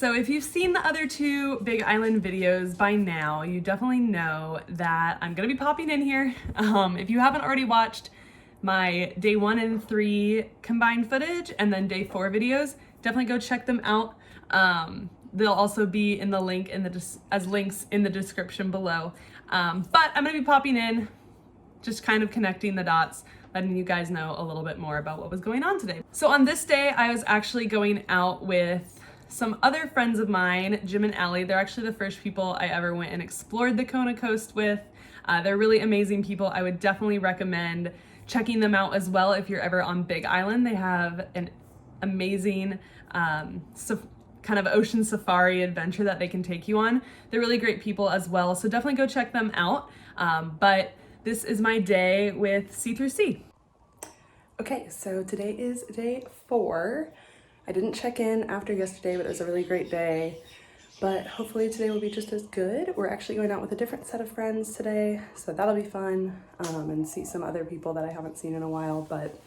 So if you've seen the other two Big Island videos by now, you definitely know that I'm gonna be popping in here. If you haven't already watched my day 1 and 3 combined footage and then day 4 videos, definitely go check them out. They'll also be in the link as links in the description below. But I'm gonna be popping in, just kind of connecting the dots, letting you guys know a little bit more about what was going on today. So on this day, I was actually going out with some other friends of mine, Jim and Allie. They're actually the first people I ever went and explored the Kona coast with. They're really amazing people. I would definitely recommend checking them out as well if you're ever on Big Island. They have an amazing kind of ocean safari adventure that they can take you on. They're really great people as well, so definitely go check them out. But this is my day with SeeThroughSeas. Okay, so today is day 4. I didn't check in after yesterday, but it was a really great day. But hopefully today will be just as good. We're actually going out with a different set of friends today, so that'll be fun, and see some other people that I haven't seen in a while. But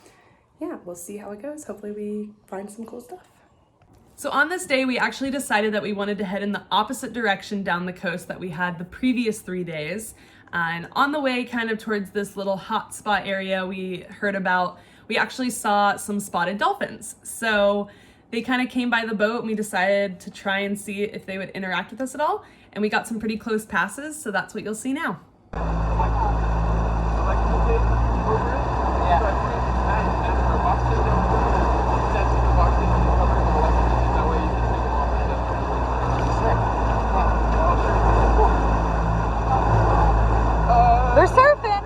yeah, we'll see how it goes. Hopefully we find some cool stuff. So on this day, we actually decided that we wanted to head in the opposite direction down the coast that we had the previous 3 days. And on the way kind of towards this little hot spot area we actually saw some spotted dolphins. So they kind of came by the boat and we decided to try and see if they would interact with us at all. And we got some pretty close passes, so that's what you'll see now. They're surfing.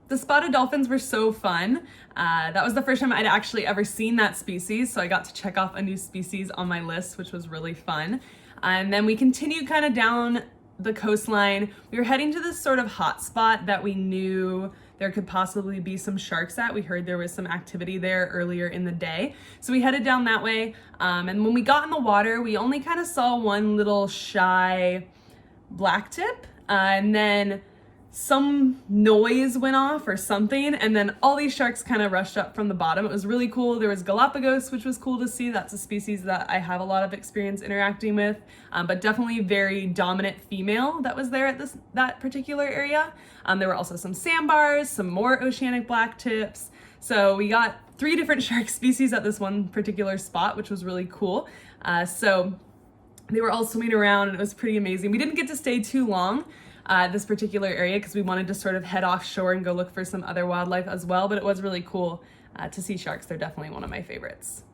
The spotted dolphins were so fun. That was the first time I'd actually ever seen that species, so I got to check off a new species on my list, which was really fun. And then we continued kind of down the coastline. We were heading to this sort of hot spot that we knew there could possibly be some sharks at. We heard there was some activity there earlier in the day. So we headed down that way. And when we got in the water, we only kind of saw one little shy blacktip, and then some noise went off or something, and then all these sharks kind of rushed up from the bottom. It was really cool. There was Galapagos, which was cool to see. That's a species that I have a lot of experience interacting with, but definitely very dominant female that was there at that particular area. There were also some sandbars, some more oceanic blacktips. So we got 3 different shark species at this one particular spot, which was really cool. So they were all swimming around and it was pretty amazing. We didn't get to stay too long this particular area because we wanted to sort of head offshore and go look for some other wildlife as well, but it was really cool to see sharks. They're definitely one of my favorites.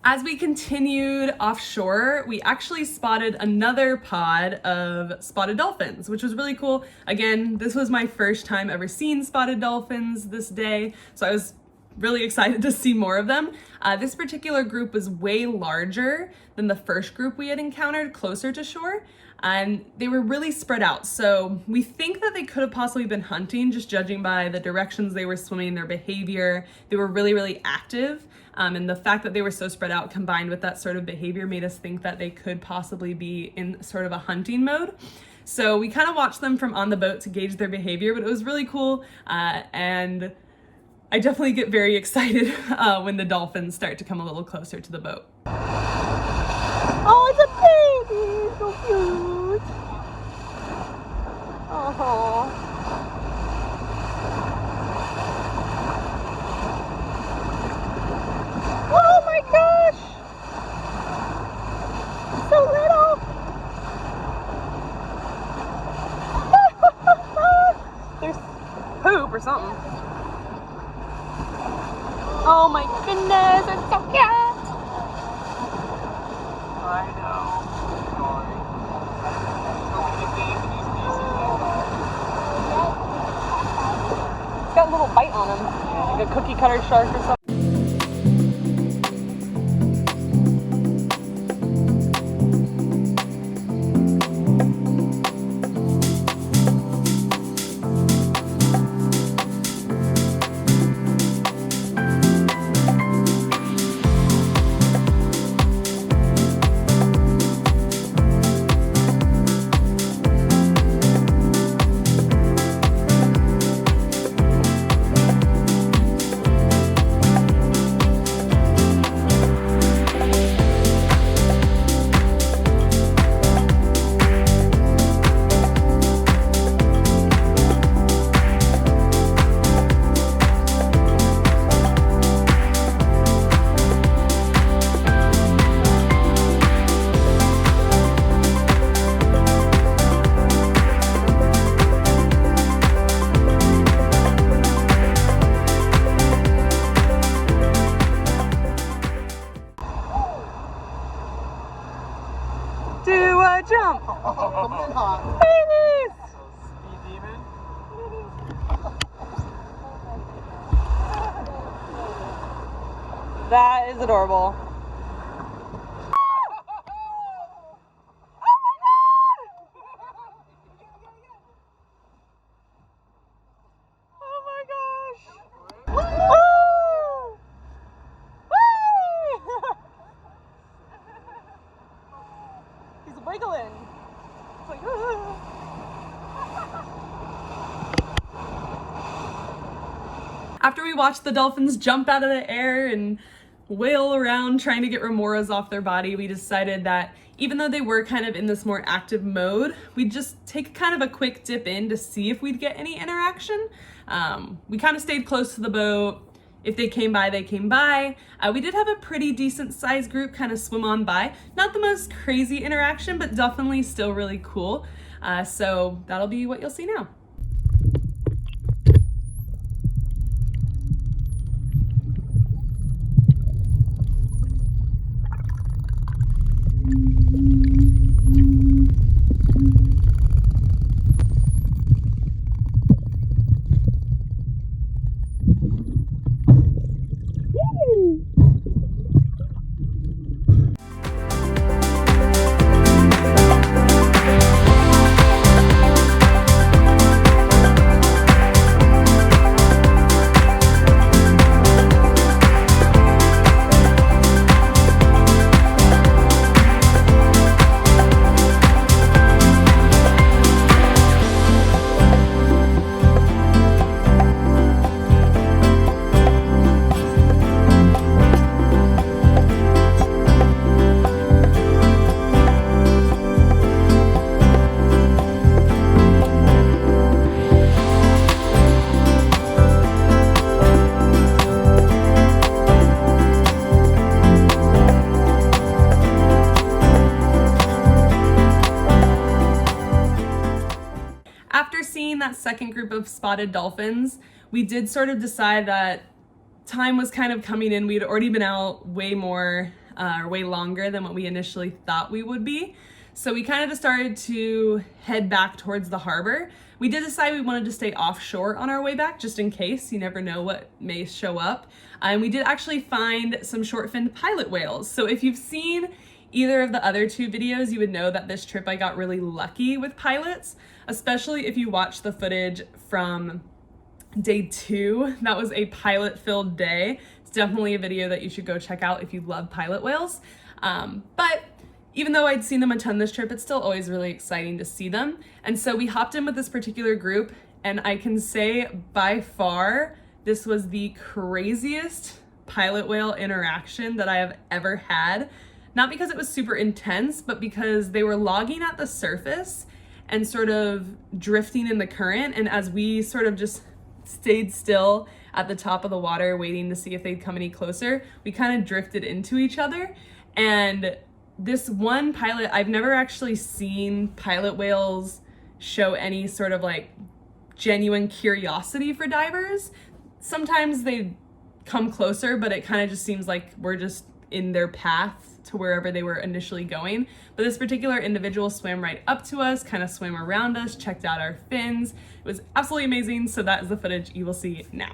As we continued offshore, we actually spotted another pod of spotted dolphins, which was really cool. Again, this was my first time ever seeing spotted dolphins this day, so I was really excited to see more of them. This particular group was way larger than the first group we had encountered closer to shore, and they were really spread out. So we think that they could have possibly been hunting, just judging by the directions they were swimming, their behavior. They were really, really active. And the fact that they were so spread out combined with that sort of behavior made us think that they could possibly be in sort of a hunting mode. So we kind of watched them from on the boat to gauge their behavior, but it was really cool. And I definitely get very excited when the dolphins start to come a little closer to the boat. Oh, it's a baby! So cute! Oh. Oh my gosh! So little! There's poop or something. Oh my goodness, it's so cute! I know. Sorry. So many things in these species. It's got a little bite on him, like a cookie cutter shark or something. Do a jump! Coming in hot. Babies! Speed demon. That is adorable. Oh my gosh! Woo! He's wiggling. It's like, After we watched the dolphins jump out of the air and wail around trying to get remoras off their body, we decided that even though they were kind of in this more active mode, we'd just take kind of a quick dip in to see if we'd get any interaction. We kind of stayed close to the boat. If they came by, they came by. We did have a pretty decent sized group kind of swim on by. Not the most crazy interaction, but definitely still really cool. So that'll be what you'll see now. That second group of spotted dolphins, we did sort of decide that time was kind of coming in. We'd already been out way more or way longer than what we initially thought we would be. So we kind of just started to head back towards the harbor. We did decide we wanted to stay offshore on our way back, just in case. You never know what may show up. And we did actually find some short-finned pilot whales. So if you've seen either of the other two videos, you would know that this trip I got really lucky with pilots, especially if you watch the footage from day 2. That was a pilot-filled day. It's definitely a video that you should go check out if you love pilot whales. But even though I'd seen them a ton this trip, it's still always really exciting to see them. And so we hopped in with this particular group, and I can say by far This was the craziest pilot whale interaction that I have ever had. Not because it was super intense, but because they were logging at the surface and sort of drifting in the current. And as we sort of just stayed still at the top of the water, waiting to see if they'd come any closer, we kind of drifted into each other. And this one pilot, I've never actually seen pilot whales show any sort of like genuine curiosity for divers. Sometimes they come closer, but it kind of just seems like we're just in their path to wherever they were initially going. But this particular individual swam right up to us, kind of swam around us, checked out our fins. It was absolutely amazing. So that is the footage you will see now.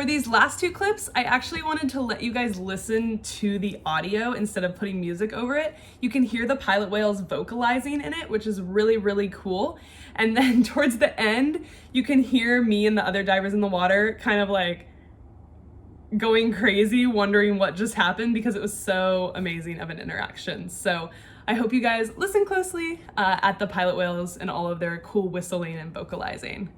For these last two clips, I actually wanted to let you guys listen to the audio instead of putting music over it. You can hear the pilot whales vocalizing in it, which is really, really cool. And then towards the end, you can hear me and the other divers in the water kind of like going crazy, wondering what just happened because it was so amazing of an interaction. So I hope you guys listen closely at the pilot whales and all of their cool whistling and vocalizing.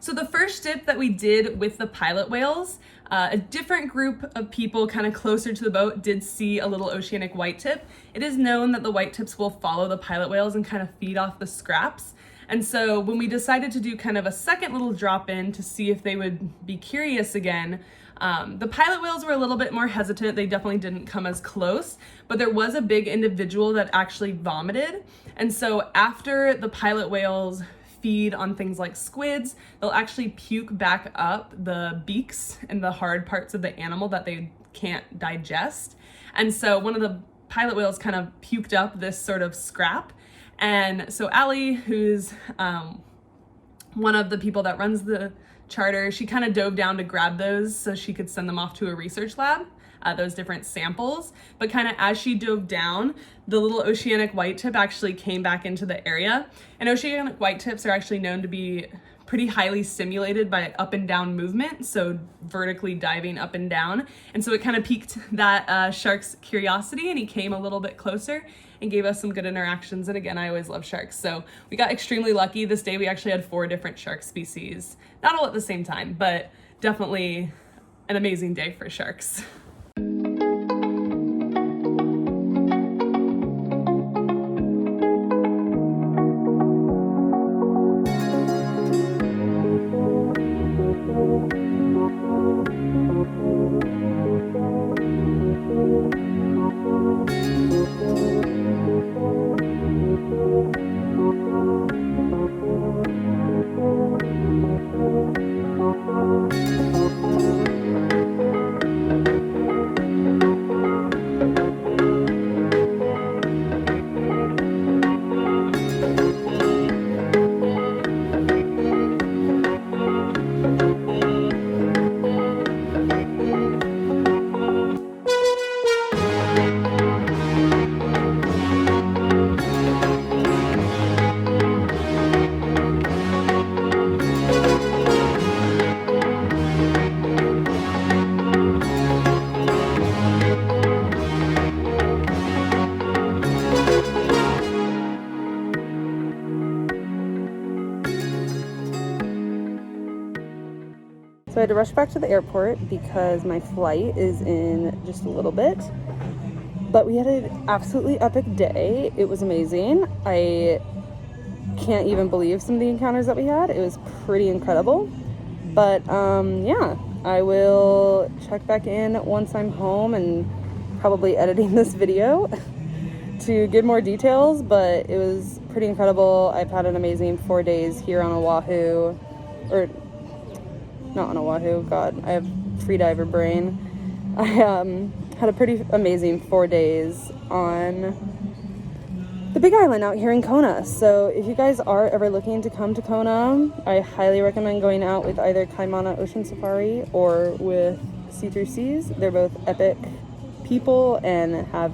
So the first dip that we did with the pilot whales, a different group of people kind of closer to the boat did see a little oceanic whitetip. It is known that the whitetips will follow the pilot whales and kind of feed off the scraps. And so when we decided to do kind of a second little drop in to see if they would be curious again, the pilot whales were a little bit more hesitant. They definitely didn't come as close, but there was a big individual that actually vomited. And so after the pilot whales feed on things like squids, they'll actually puke back up the beaks and the hard parts of the animal that they can't digest. And so one of the pilot whales kind of puked up this sort of scrap, And so Allie, who's one of the people that runs the charter, she kind of dove down to grab those so she could send them off to a research lab, those different samples. But kind of as she dove down, the little oceanic white tip actually came back into the area. And oceanic white tips are actually known to be pretty highly stimulated by up and down movement, so vertically diving up and down. And so it kind of piqued that shark's curiosity, and he came a little bit closer and gave us some good interactions. And again, I always love sharks, so we got extremely lucky. This day we actually had 4 different shark species, not all at the same time, but definitely an amazing day for sharks. So I had to rush back to the airport because my flight is in just a little bit. But we had an absolutely epic day. It was amazing. I can't even believe some of the encounters that we had. It was pretty incredible. But yeah, I will check back in once I'm home and probably editing this video to give more details, but it was pretty incredible. I've had an amazing 4 days here on Oahu, or not on Oahu, God, I have freediver brain. I had a pretty amazing 4 days on the Big Island out here in Kona. So if you guys are ever looking to come to Kona, I highly recommend going out with either Kaimana Ocean Safari or with SeeThroughSeas. They're both epic people and have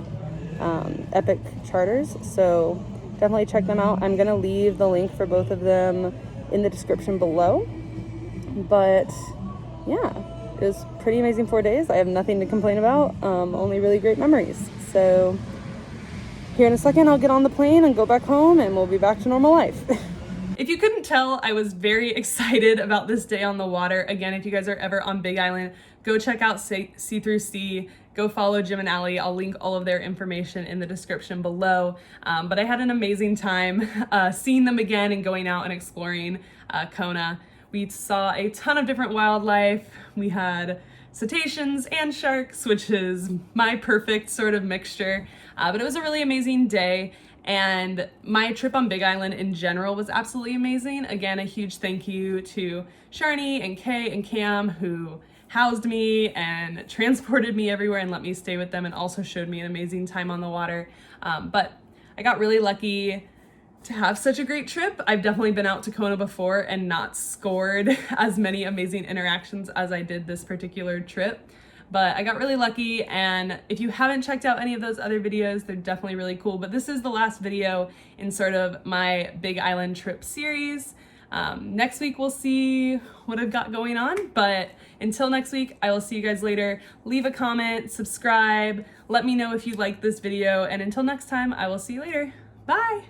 epic charters, so definitely check them out. I'm gonna leave the link for both of them in the description below. But yeah, it was pretty amazing 4 days. I have nothing to complain about, only really great memories. So here in a second, I'll get on the plane and go back home, and we'll be back to normal life. If you couldn't tell, I was very excited about this day on the water. Again, if you guys are ever on Big Island, go check out SeeThroughSeas. Go follow Jim and Allie. I'll link all of their information in the description below. But I had an amazing time seeing them again and going out and exploring Kona. We saw a ton of different wildlife. We had cetaceans and sharks, which is my perfect sort of mixture. But it was a really amazing day. And my trip on Big Island in general was absolutely amazing. Again, a huge thank you to Sharni and Kay and Cam, who housed me and transported me everywhere and let me stay with them, and also showed me an amazing time on the water. But I got really lucky to have such a great trip. I've definitely been out to Kona before and not scored as many amazing interactions as I did this particular trip. But I got really lucky, and if you haven't checked out any of those other videos, they're definitely really cool. But this is the last video in sort of my Big Island trip series. Next week we'll see what I've got going on, but until next week, I will see you guys later. Leave a comment, subscribe, let me know if you liked this video, and until next time, I will see you later. Bye!